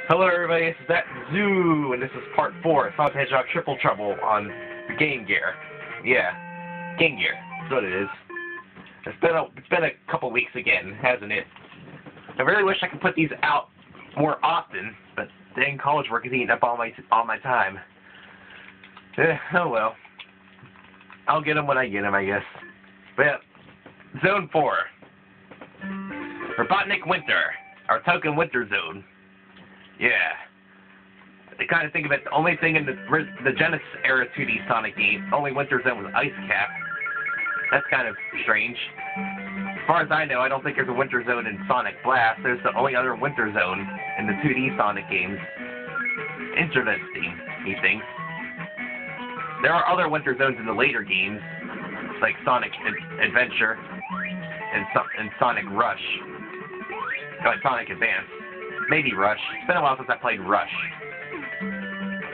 Hello everybody, this is that Zoo, and this is part 4, Sonic the Hedgehog Triple Trouble on Game Gear. Yeah, Game Gear, that's what it is. It's been a couple weeks again, hasn't it? I really wish I could put these out more often, but dang college work is eating up all my time. Oh well. I'll get them when I get them, I guess. But yeah, Zone 4. Robotnik Winter, our token Winter Zone. Yeah. I kind of think of it, the only thing in the Genesis era 2D Sonic game, the only Winter Zone was Ice Cap. That's kind of strange. As far as I know, I don't think there's a Winter Zone in Sonic Blast. There's the only other Winter Zone in the 2D Sonic games. Interesting, you think. There are other Winter Zones in the later games, like Sonic Adventure and Sonic Rush. Like Sonic Advance. Maybe Rush. It's been a while since I played Rush.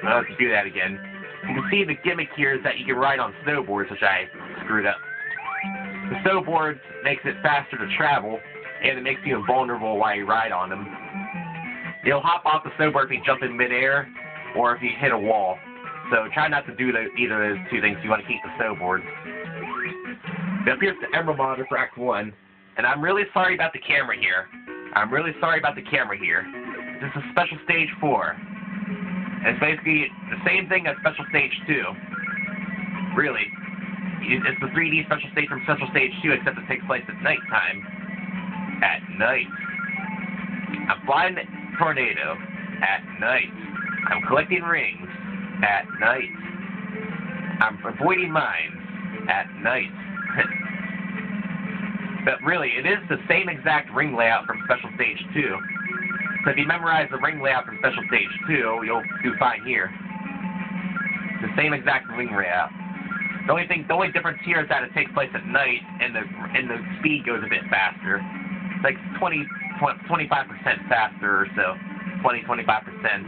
I'll have to do that again. You can see the gimmick here is that you can ride on snowboards, which I screwed up. The snowboard makes it faster to travel, and it makes you invulnerable while you ride on them. You'll hop off the snowboard if you jump in midair, or if you hit a wall. So try not to do either of those two things if you want to keep the snowboard. Now here's the Emerald monitor for Act 1, and I'm really sorry about the camera here. This is Special Stage 4. It's basically the same thing as Special Stage 2. Really. It's the 3D Special Stage from Special Stage 2, except it takes place at nighttime. At night. I'm flying the tornado. At night. I'm collecting rings. At night. I'm avoiding mines. At night. But really, it is the same exact ring layout from Special Stage 2. So if you memorize the ring layout from Special Stage 2, you'll do fine here. The same exact ring layout. The only difference here is that it takes place at night, and the speed goes a bit faster. It's like 25% faster or so. 25%,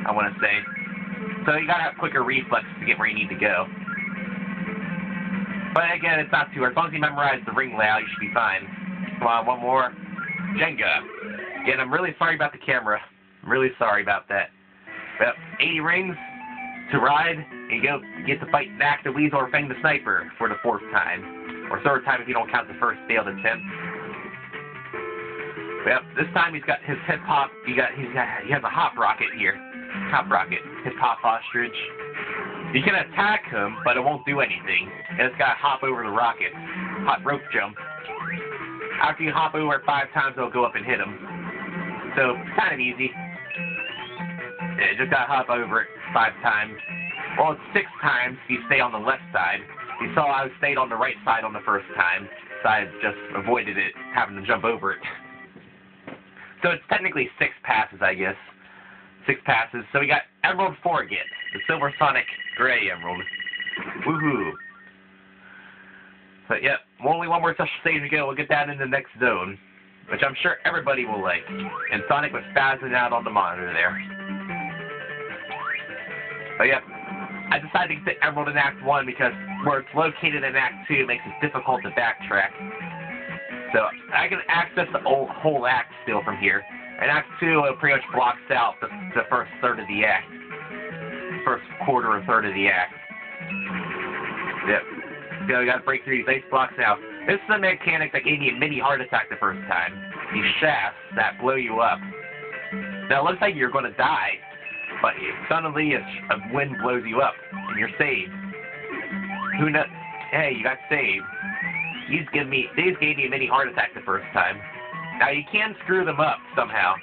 I want to say. So you gotta have quicker reflexes to get where you need to go. But again, it's not too hard. As long as you memorize the ring layout, you should be fine. Come on, one more. Jenga. Again, I'm really sorry about the camera. I'm really sorry about that. But 80 rings to ride, and you get to fight Knack the Weasel or Fang the Sniper for the 4th time. Or 3rd time if you don't count the first failed attempt. Yep, this time he's got his hip hop. He has a hop rocket here. Hop rocket. Hip hop ostrich. You can attack him, but it won't do anything. And it's got to hop over the rocket. Hop rope jump. After you hop over it 5 times, it'll go up and hit him. So, it's kind of easy. Yeah, you just got to hop over it 5 times. Well, it's 6 times if you stay on the left side. You saw I stayed on the right side on the first time, so I just avoided it, having to jump over it. So it's technically 6 passes, I guess. 6 passes. So we got Emerald 4 again. The Silver Sonic Gray Emerald. Woohoo. But yep, only one more special stage to go. We'll get that in the next zone, which I'm sure everybody will like. And Sonic was spazzing out on the monitor there. But yep, I decided to get the Emerald in Act 1 because where it's located in Act 2 makes it difficult to backtrack. So I can access the whole act still from here. In Act 2, it pretty much blocks out the first third of the act. First quarter or third of the act. Yep. So we gotta break through these ice blocks now. This is a mechanic that gave me a mini heart attack the first time. These shafts that blow you up. Now it looks like you're gonna die, but suddenly a wind blows you up, and you're saved. Who knows? Hey, you got saved. These gave me a mini heart attack the first time. Now you can screw them up somehow.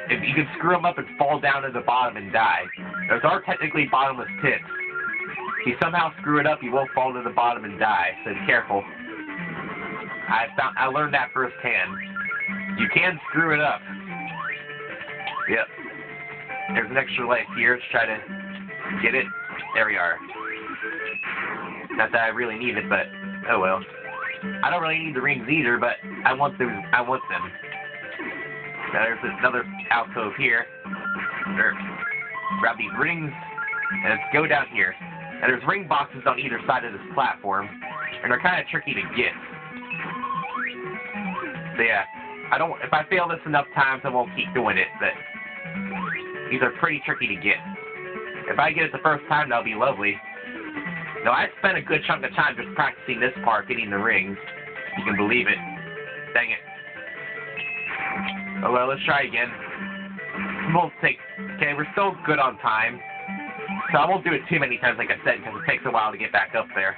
If you can screw them up and fall down to the bottom and die. Those are technically bottomless pits. If you somehow screw it up, you won't fall to the bottom and die, so be careful. I learned that firsthand. You can screw it up. Yep. There's an extra life here. Let's try to get it. There we are. Not that I really need it, but oh well. I don't really need the rings either, but I want them. Now there's another alcove here. Grab these rings, and let's go down here. And there's ring boxes on either side of this platform, and they're kind of tricky to get. So yeah, if I fail this enough times, I won't keep doing it, but These are pretty tricky to get. If I get it the first time, that'll be lovely. No, I spent a good chunk of time just practicing this part, getting the rings. You can believe it. Dang it. Oh well, let's try again. Okay, we're still good on time. So I won't do it too many times like I said, because it takes a while to get back up there.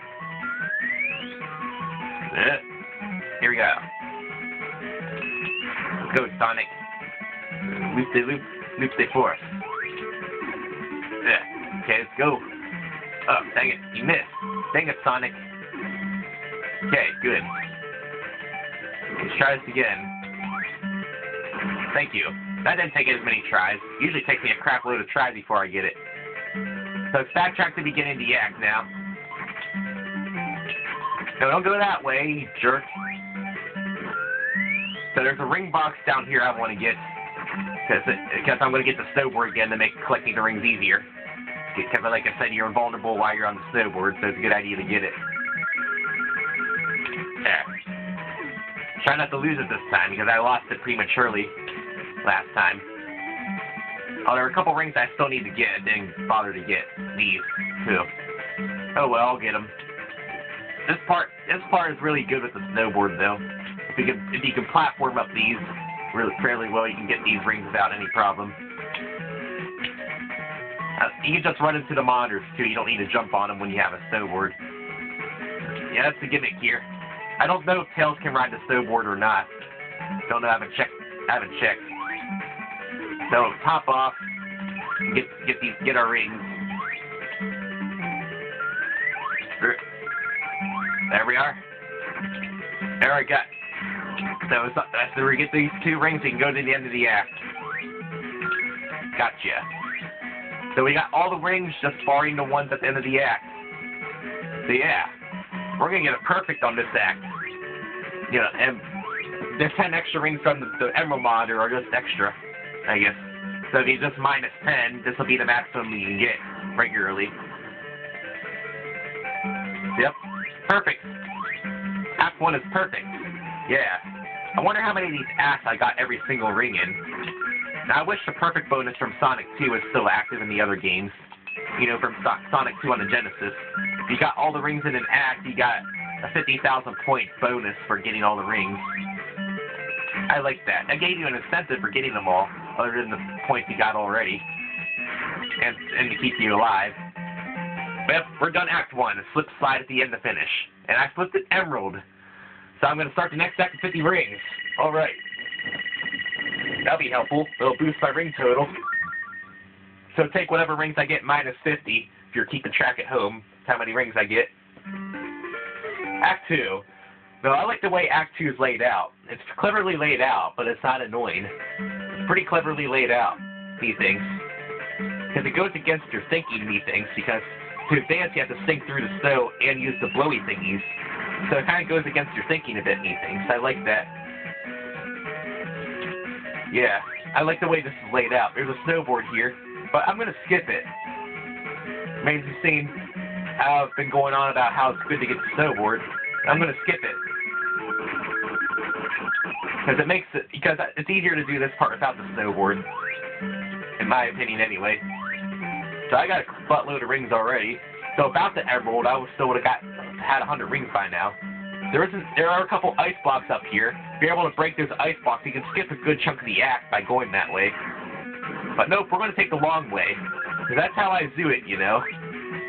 Here we go. Let's go, Sonic. Loop-de-loop, loop-de-force. Okay, let's go. Oh, dang it, you missed. Dang it, Sonic. Okay, good. Let's try this again. Thank you. That didn't take as many tries. Usually it takes me a crap load of tries before I get it. So let's backtrack to the beginning of the act now. No, don't go that way, you jerk. So there's a ring box down here I want to get. Because I'm going to get the snowboard again to make collecting the rings easier. Because like I said, you're invulnerable while you're on the snowboard, so it's a good idea to get it. There. Try not to lose it this time, because I lost it prematurely last time. Oh, there are a couple rings I still need to get. I didn't bother to get these, too. Oh well, I'll get them. This part is really good with the snowboard, though. If you can platform up these fairly well, you can get these rings without any problem. You can just run into the monitors, too. You don't need to jump on them when you have a snowboard. Yeah, that's the gimmick here. I don't know if Tails can ride the snowboard or not. Don't know, I haven't checked. So, top off, get our rings. There we are. There we go. So we get these two rings, we can go to the end of the act. Gotcha. So we got all the rings, just barring the ones at the end of the act. So yeah, we're gonna get it perfect on this act. You know, and there's 10 extra rings from the Emerald monitor are just extra, I guess. So if you just minus 10, this will be the maximum you can get regularly. Yep, perfect. Act 1 is perfect. Yeah. I wonder how many of these acts I got every single ring in. Now, I wish the perfect bonus from Sonic 2 was still active in the other games. You know, from Sonic 2 on the Genesis. If you got all the rings in an act, you got a 50,000 point bonus for getting all the rings. I like that. That gave you an incentive for getting them all, other than the points you got already. And to keep you alive. But yep, we're done Act 1. A slip slide at the end to finish. And I flipped it Emerald. So I'm going to start the next act with 50 rings. Alright. That'll be helpful. It'll boost my ring total. So take whatever rings I get minus 50, if you're keeping track at home, how many rings I get. Act 2. No, I like the way Act 2 is laid out. It's cleverly laid out, but it's not annoying. It's pretty cleverly laid out, methinks. Because it goes against your thinking, methinks, because to advance you have to sink through the snow and use the blowy thingies. So it kind of goes against your thinking a bit, methinks. I like that. Yeah, I like the way this is laid out. There's a snowboard here, but I'm going to skip it. Maybe you've seen how I've been going on about how it's good to get the snowboard. I'm going to skip it. Because it's easier to do this part without the snowboard. In my opinion, anyway. So I got a buttload of rings already. So about the Emerald, I still would have had 100 rings by now. There are a couple ice blocks up here. If you're able to break those ice blocks, you can skip a good chunk of the act by going that way. But nope, we're going to take the long way. Because that's how I do it, you know.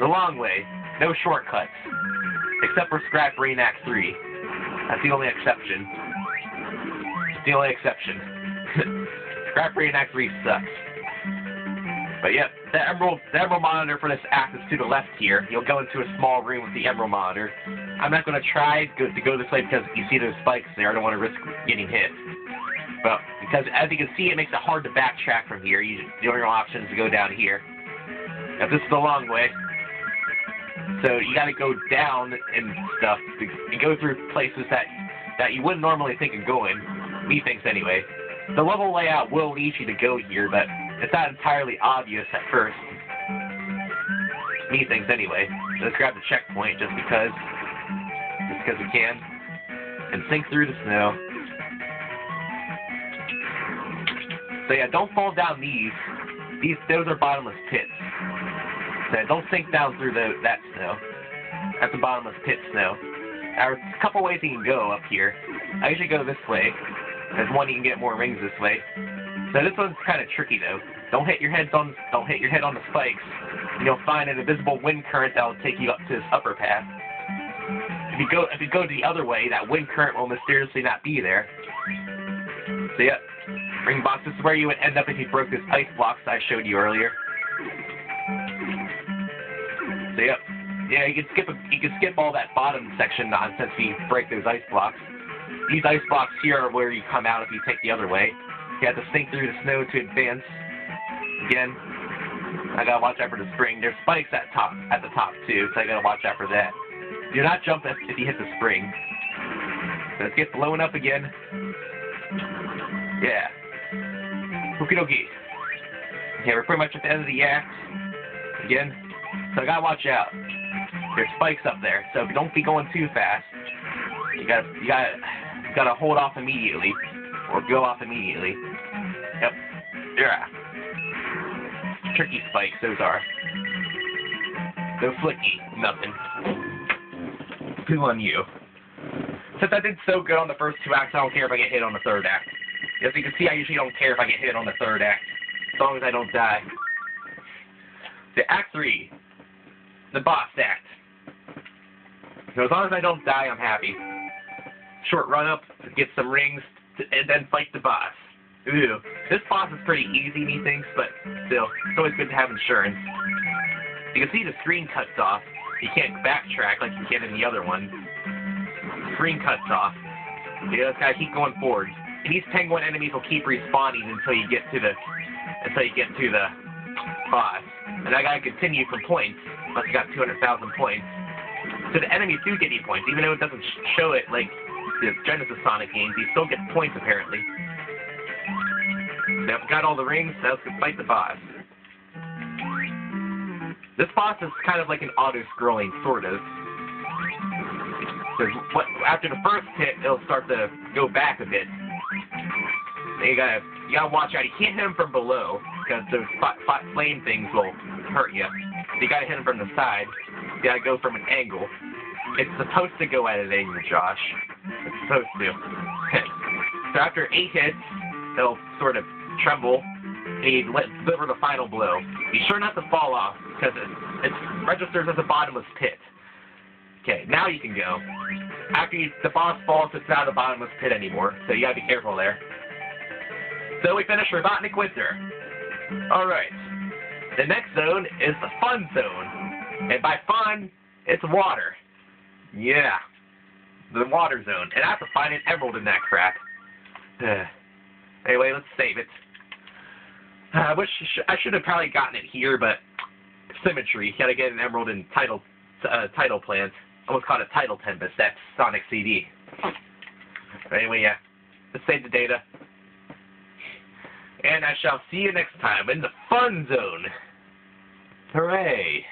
The long way. No shortcuts. Except for Scrap Brain Act 3. That's the only exception. It's the only exception. Scrap Brain Act 3 sucks. But yep, the Emerald monitor for this act is to the left here. You'll go into a small room with the Emerald monitor. I'm not going to try to go this way because you see those spikes there. I don't want to risk getting hit. But because as you can see, it makes it hard to backtrack from here. The only option is to go down here. Now this is the long way. So you got to go down and stuff. You go through places that you wouldn't normally think of going. Methinks anyway. The level layout will lead you to go here, but it's not entirely obvious at first. Methinks anyway. Let's grab the checkpoint just because we can. And sink through the snow. So yeah, don't fall down these. Those are bottomless pits. So don't sink down through that snow. That's a bottomless pit snow. There's a couple ways you can go up here. I usually go this way. There's one you can get more rings this way. So this one's kind of tricky though. Don't hit your head on the spikes. And you'll find an invisible wind current that'll take you up to this upper path. If you go the other way, that wind current will mysteriously not be there. So yeah, ring box. This is where you would end up if you broke this ice blocks I showed you earlier. So yeah, you can skip all that bottom section nonsense if you break those ice blocks. These ice blocks here are where you come out if you take the other way. You have to sink through the snow to advance. Again, I gotta watch out for the spring. There's spikes at the top too, so I gotta watch out for that. Do not jump if you hit the spring. So let's get blown up again. Yeah. Okie dokie. Okay, we're pretty much at the end of the act. Again. So I gotta watch out. There's spikes up there, so don't be going too fast. You gotta hold off immediately. Or go off immediately. Yep. Yeah. Tricky spikes, those are. No flicky, nothing. Who on you? Since I did so good on the first two acts, I don't care if I get hit on the third act. As you can see, I usually don't care if I get hit on the third act, as long as I don't die. The Act 3, the boss act. So as long as I don't die, I'm happy. Short run up, get some rings, and then fight the boss. Ooh, this boss is pretty easy, methinks, but still, it's always good to have insurance. You can see the screen cuts off. You can't backtrack like you can in the other one. The screen cuts off. You just gotta keep going forward. And these penguin enemies will keep respawning until you get to the boss. And I gotta continue from points, unless you got 200,000 points. So the enemies do give you points, even though it doesn't show it like the Genesis Sonic games. You still get points apparently. So I've got all the rings. Now let's go fight the boss. This boss is kind of like an auto-scrolling, sort of. After the first hit, it'll start to go back a bit. You gotta watch out. You can't hit him from below, because those flame things will hurt you. You gotta hit him from the side. You gotta go from an angle. It's supposed to go at an angle, Josh. It's supposed to. So after 8 hits, it'll sort of tremble, and you deliver the final blow. Be sure not to fall off, because it registers as a bottomless pit. Okay, now you can go. After the boss falls, it's not a bottomless pit anymore, so you gotta be careful there. So we finished Robotnik Winter. Alright. The next zone is the fun zone. And by fun, it's water. Yeah. The water zone. And I have to find an emerald in that crap. Anyway, let's save it. I should have probably gotten it here, but symmetry. You gotta get an emerald in title plant. I almost called it Title Tempest. That's Sonic CD. But anyway, yeah. Let's save the data. And I shall see you next time in the fun zone. Hooray.